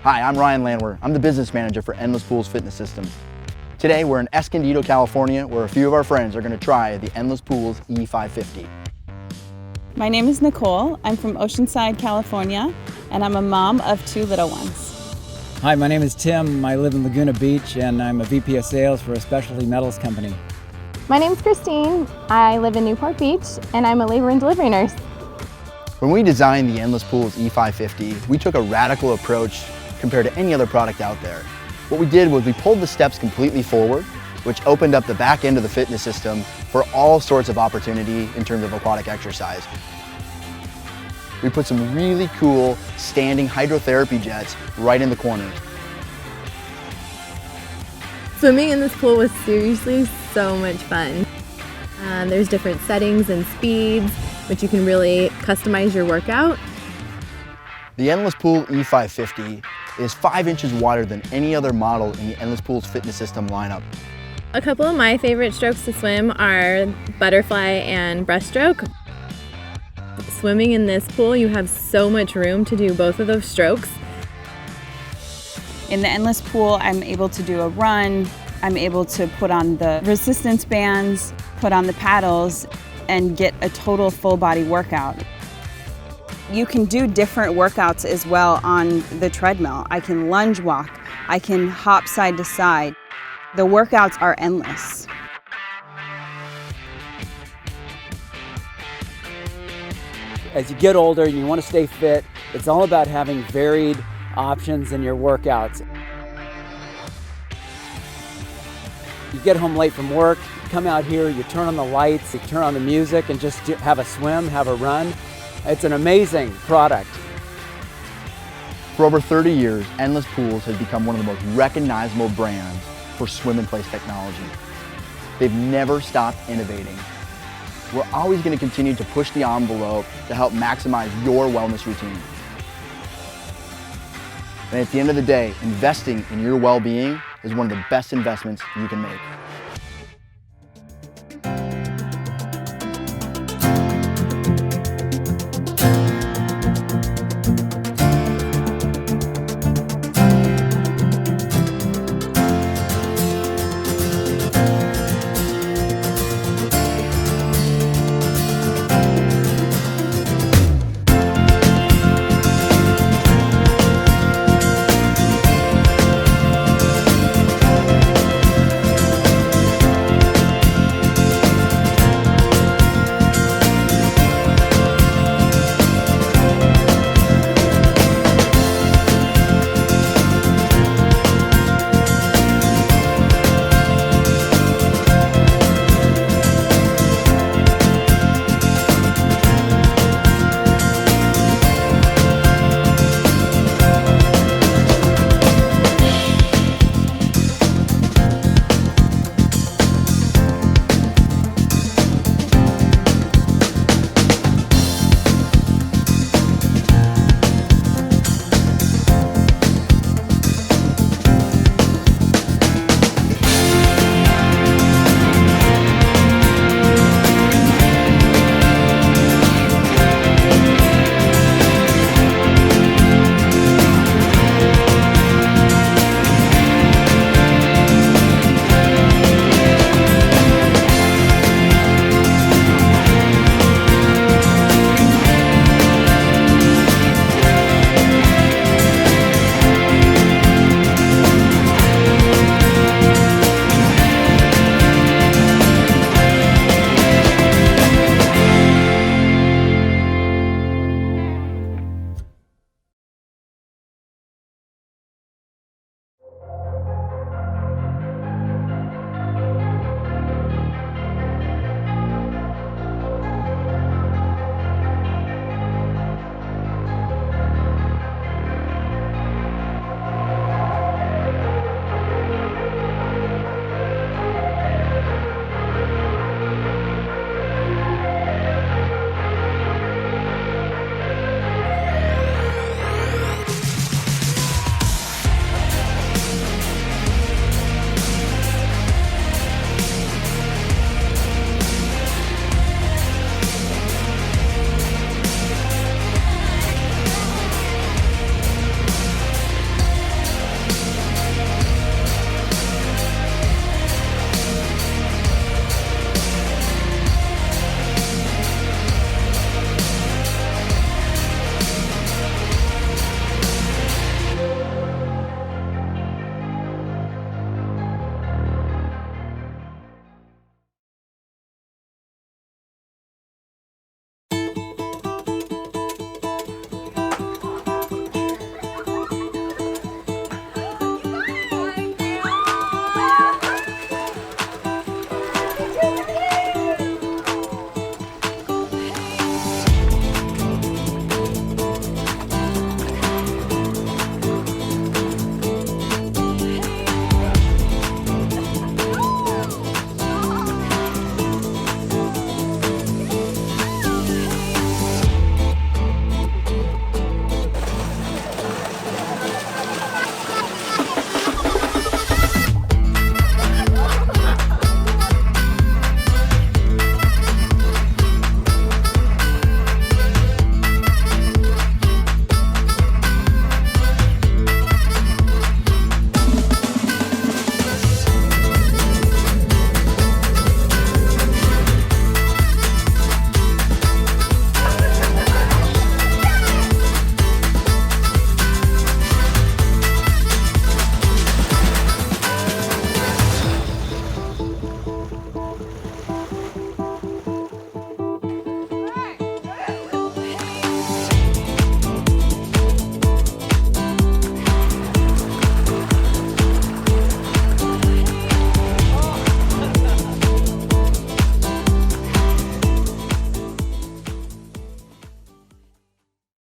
Hi, I'm Ryan Landwehr. I'm the business manager for Endless Pools Fitness Systems. Today we're in Escondido, California, where a few of our friends are going to try the Endless Pools E550. My name is Nicole. I'm from Oceanside, California, and I'm a mom of 2 little ones. Hi, my name is Tim. I live in Laguna Beach, and I'm a VP of sales for a specialty metals company. My name's Christine. I live in Newport Beach, and I'm a labor and delivery nurse. When we designed the Endless Pools E550, we took a radical approach compared to any other product out there. What we did was we pulled the steps completely forward, which opened up the back end of the fitness system for all sorts of opportunity in terms of aquatic exercise. We put some really cool standing hydrotherapy jets right in the corners. Swimming in this pool was seriously so much fun. There's different settings and speeds, which you can really customize your workout. The Endless Pool E550 is 5 inches wider than any other model in the Endless Pools Fitness System lineup. A couple of my favorite strokes to swim are butterfly and breaststroke. Swimming in this pool, you have so much room to do both of those strokes. In the Endless Pool, I'm able to do a run, I'm able to put on the resistance bands, put on the paddles, and get a total full body workout. You can do different workouts as well on the treadmill. I can lunge walk, I can hop side to side. The workouts are endless. As you get older and you want to stay fit, it's all about having varied options in your workouts. You get home late from work, you come out here, you turn on the lights, you turn on the music, and just have a swim, have a run. It's an amazing product. For over 30 years, Endless Pools has become one of the most recognizable brands for swim-in-place technology. They've never stopped innovating. We're always going to continue to push the envelope to help maximize your wellness routine. And at the end of the day, investing in your well-being is one of the best investments you can make.